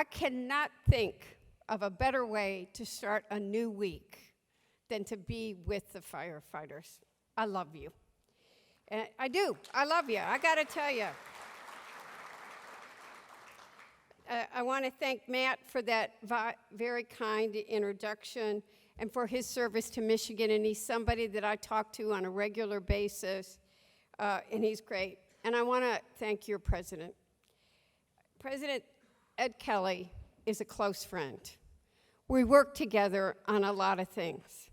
I cannot think of a better way to start a new week than to be with the firefighters. I love you. And I do. I love you. I got to tell you. I want to thank Matt for that very kind introduction and for his service to Michigan. And he's somebody that I talk to on a regular basis, and he's great. And I want to thank your president. President Ed Kelly is a close friend. We work together on a lot of things.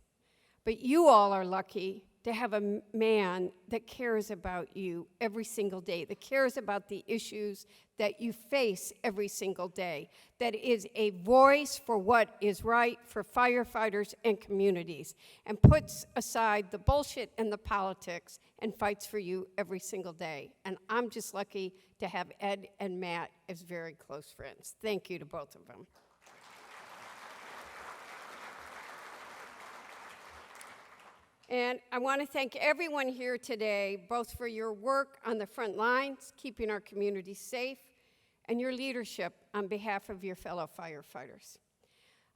But you all are lucky to have a man that cares about you every single day, that cares about the issues that you face every single day, that is a voice for what is right for firefighters and communities, and puts aside the bullshit and the politics and fights for you every single day. And I'm just lucky to have Ed and Matt as very close friends. Thank you to both of them. And I want to thank everyone here today, both for your work on the front lines, keeping our community safe, and your leadership on behalf of your fellow firefighters.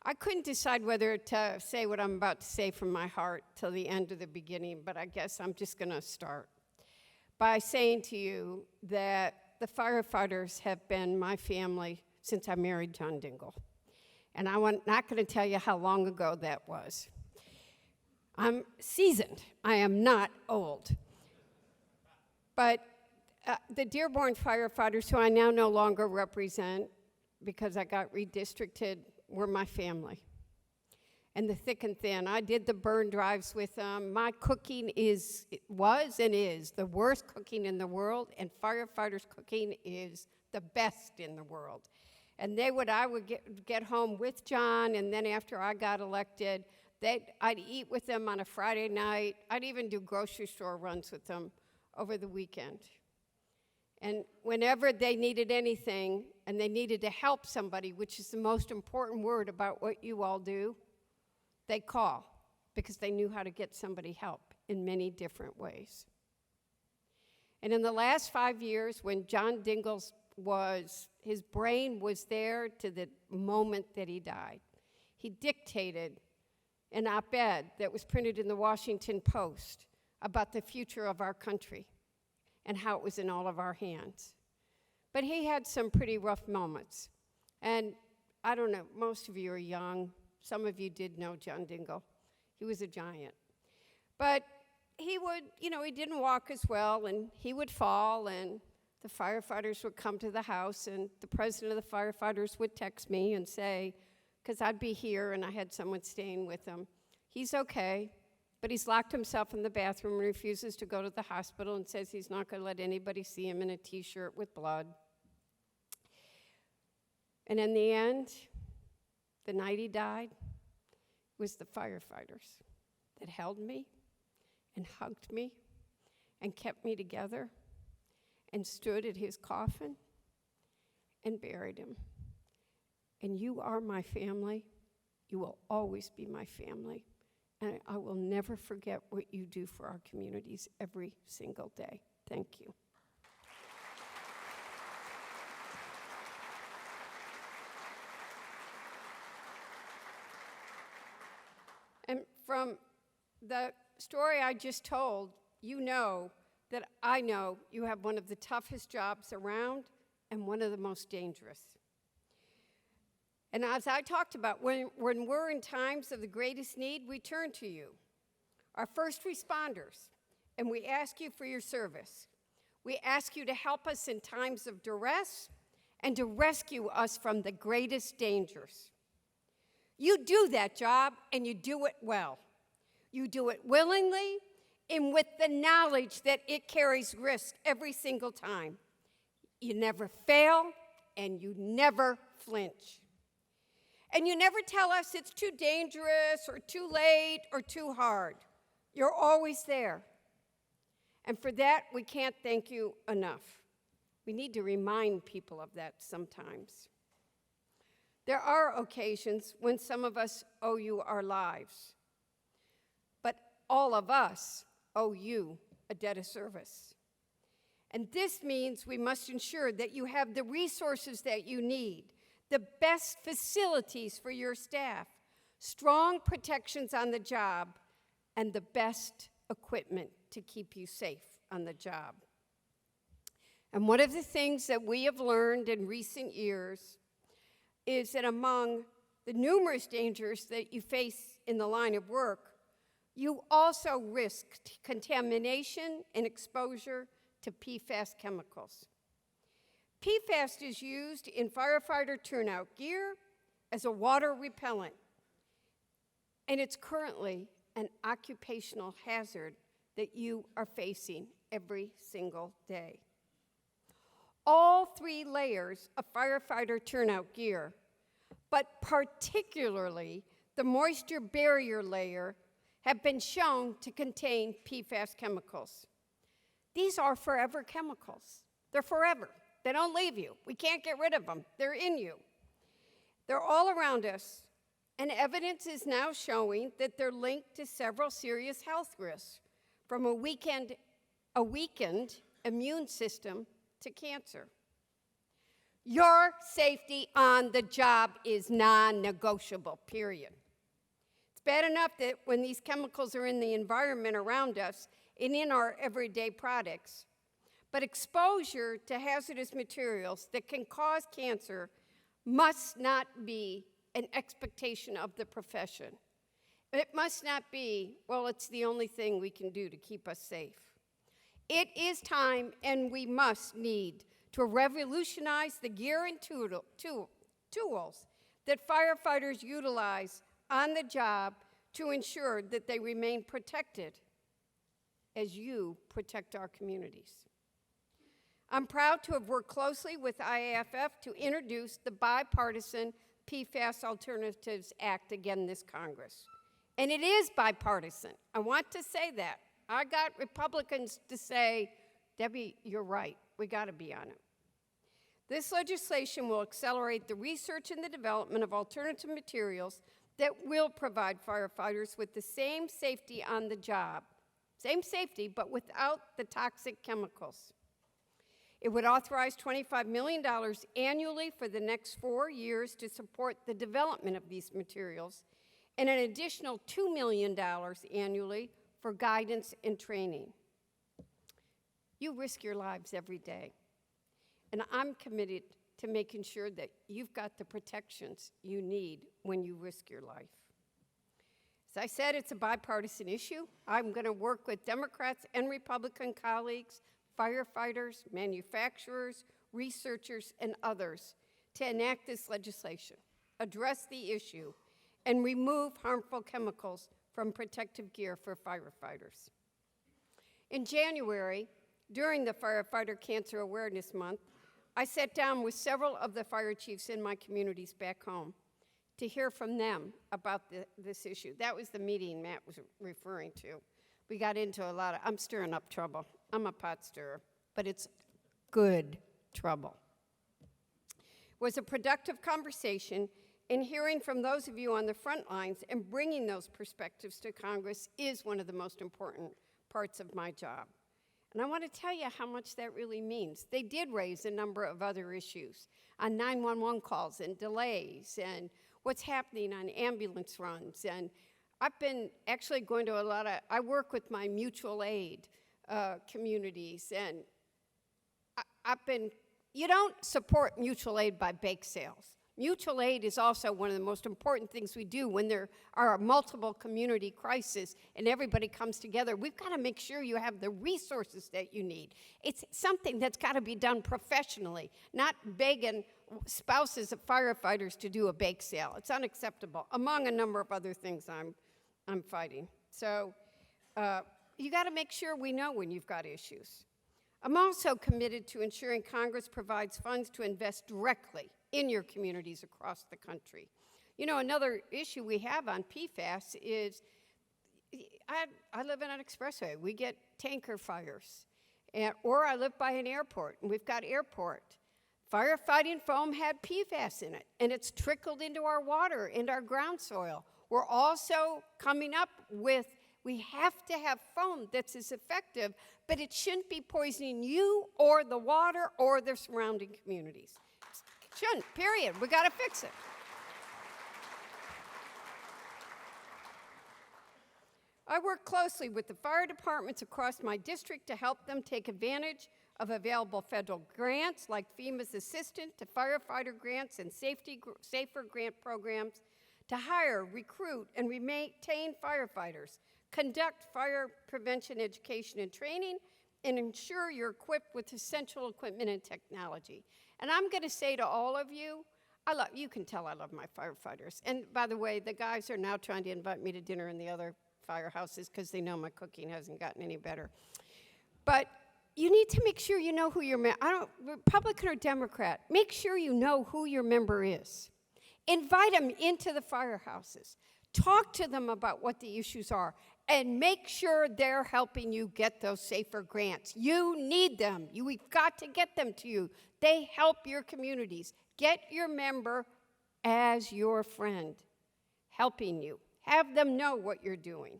I couldn't decide whether to say what I'm about to say from my heart till the end of the beginning, but I guess I'm just going to start by saying to you that the firefighters have been my family since I married John Dingell. And I'm not going to tell you how long ago that was. I'm seasoned. I am not old. But the Dearborn firefighters, who I now no longer represent because I got redistricted, were my family. And the thick and thin. I did the burn drives with them. My cooking was and is the worst cooking in the world, and firefighters' cooking is the best in the world. And I would get home with John, and then after I got elected, I'd eat with them on a Friday night. I'd even do grocery store runs with them over the weekend. And whenever they needed anything and they needed to help somebody, which is the most important word about what you all do, they'd call because they knew how to get somebody help in many different ways. And in the last 5 years, when John Dingell his brain was there to the moment that he died, he dictated an op-ed that was printed in the Washington Post about the future of our country and how it was in all of our hands. But he had some pretty rough moments. And I don't know, most of you are young. Some of you did know John Dingell. He was a giant. But he didn't walk as well, and he would fall, and the firefighters would come to the house, and the president of the firefighters would text me and say, because I'd be here and I had someone staying with him, he's okay, but he's locked himself in the bathroom and refuses to go to the hospital and says he's not going to let anybody see him in a T-shirt with blood. And in the end, the night he died, it was the firefighters that held me and hugged me and kept me together and stood at his coffin and buried him. And you are my family. You will always be my family. And I will never forget what you do for our communities every single day. Thank you. And from the story I just told, you know that I know you have one of the toughest jobs around and one of the most dangerous. And as I talked about, when we're in times of the greatest need, we turn to you, our first responders, and we ask you for your service. We ask you to help us in times of duress and to rescue us from the greatest dangers. You do that job, and you do it well. You do it willingly and with the knowledge that it carries risk every single time. You never fail, and you never flinch. And you never tell us it's too dangerous or too late or too hard. You're always there. And for that, we can't thank you enough. We need to remind people of that sometimes. There are occasions when some of us owe you our lives, but all of us owe you a debt of service. And this means we must ensure that you have the resources that you need, the best facilities for your staff, strong protections on the job, and the best equipment to keep you safe on the job. And one of the things that we have learned in recent years is that among the numerous dangers that you face in the line of work, you also risk contamination and exposure to PFAS chemicals. PFAS is used in firefighter turnout gear as a water repellent, and it's currently an occupational hazard that you are facing every single day. All 3 layers of firefighter turnout gear, but particularly the moisture barrier layer, have been shown to contain PFAS chemicals. These are forever chemicals. They're forever. They don't leave you. We can't get rid of them. They're in you. They're all around us, and evidence is now showing that they're linked to several serious health risks, from a weakened immune system to cancer. Your safety on the job is non-negotiable, period. It's bad enough that when these chemicals are in the environment around us and in our everyday products, but exposure to hazardous materials that can cause cancer must not be an expectation of the profession. It must not be, well, it's the only thing we can do to keep us safe. It is time, and we must need to revolutionize the gear and tools that firefighters utilize on the job to ensure that they remain protected as you protect our communities. I'm proud to have worked closely with IAFF to introduce the bipartisan PFAS Alternatives Act again this Congress. And it is bipartisan. I want to say that. I got Republicans to say, Debbie, you're right. We got to be on it. This legislation will accelerate the research and the development of alternative materials that will provide firefighters with the same safety on the job. Same safety, but without the toxic chemicals. It would authorize $25 million annually for the next 4 years to support the development of these materials, and an additional $2 million annually for guidance and training. You risk your lives every day, and I'm committed to making sure that you've got the protections you need when you risk your life. As I said, it's a bipartisan issue. I'm going to work with Democrats and Republican colleagues, firefighters, manufacturers, researchers, and others to enact this legislation, address the issue, and remove harmful chemicals from protective gear for firefighters. In January, during the Firefighter Cancer Awareness Month, I sat down with several of the fire chiefs in my communities back home to hear from them about this issue. That was the meeting Matt was referring to. We got into a lot of, I'm stirring up trouble. I'm a pot stirrer, but it's good trouble. It was a productive conversation, and hearing from those of you on the front lines and bringing those perspectives to Congress is one of the most important parts of my job. And I want to tell you how much that really means. They did raise a number of other issues on 911 calls and delays and what's happening on ambulance runs. And I've been actually going to I work with my mutual aid communities, and you don't support mutual aid by bake sales. Mutual aid is also one of the most important things we do when there are multiple community crises and everybody comes together. We've got to make sure you have the resources that you need. It's something that's got to be done professionally, not begging spouses of firefighters to do a bake sale. It's unacceptable, among a number of other things I'm fighting. So you got to make sure we know when you've got issues. I'm also committed to ensuring Congress provides funds to invest directly in your communities across the country. You know, another issue we have on PFAS is, I live in an expressway. We get tanker fires. Or I live by an airport, and we've got airport. Firefighting foam had PFAS in it, and it's trickled into our water and our ground soil. We're also coming up with, we have to have foam that's as effective, but it shouldn't be poisoning you or the water or the surrounding communities. Shouldn't, period. We got to fix it. I work closely with the fire departments across my district to help them take advantage of available federal grants like FEMA's Assistant to Firefighter Grants and Safer Grant programs to hire, recruit, and retain firefighters, conduct fire prevention education and training, and ensure you're equipped with essential equipment and technology. And I'm going to say to all of you, you can tell I love my firefighters. And by the way, the guys are now trying to invite me to dinner in the other firehouses because they know my cooking hasn't gotten any better. But you need to make sure you know who your Republican or Democrat, make sure you know who your member is. Invite them into the firehouses. Talk to them about what the issues are, and make sure they're helping you get those safer grants. You need them. We've got to get them to you. They help your communities. Get your member as your friend, helping you. Have them know what you're doing.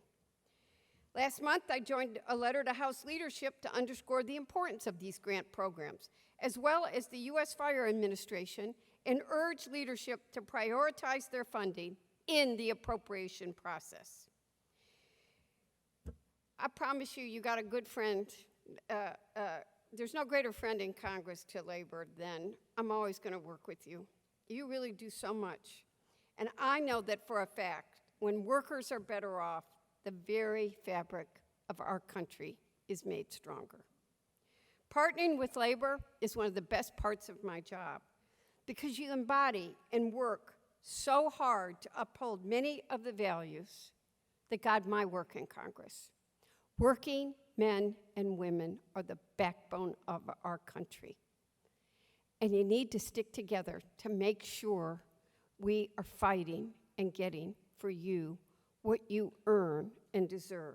Last month, I joined a letter to House leadership to underscore the importance of these grant programs, as well as the U.S. Fire Administration, and urge leadership to prioritize their funding in the appropriation process. I promise you, you got a good friend. There's no greater friend in Congress to labor than I'm always going to work with you. You really do so much. And I know that for a fact, when workers are better off, the very fabric of our country is made stronger. Partnering with labor is one of the best parts of my job because you embody and work so hard to uphold many of the values that guide my work in Congress. Working men and women are the backbone of our country. And you need to stick together to make sure we are fighting and getting for you what you earn and deserve.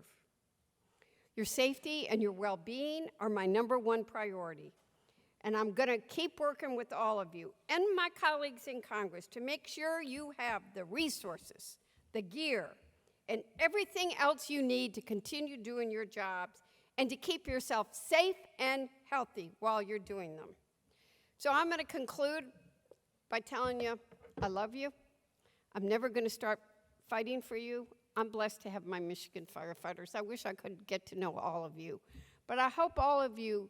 Your safety and your well-being are my #1 priority. And I'm going to keep working with all of you and my colleagues in Congress to make sure you have the resources, the gear, and everything else you need to continue doing your jobs and to keep yourself safe and healthy while you're doing them. So I'm going to conclude by telling you I love you. I'm never going to start fighting for you. I'm blessed to have my Michigan firefighters. I wish I could get to know all of you. But I hope all of you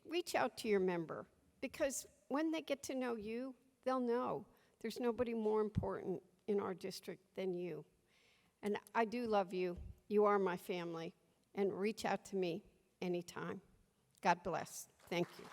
reach out to your member, because when they get to know you, they'll know there's nobody more important in our district than you. And I do love you. You are my family. And reach out to me anytime. God bless. Thank you.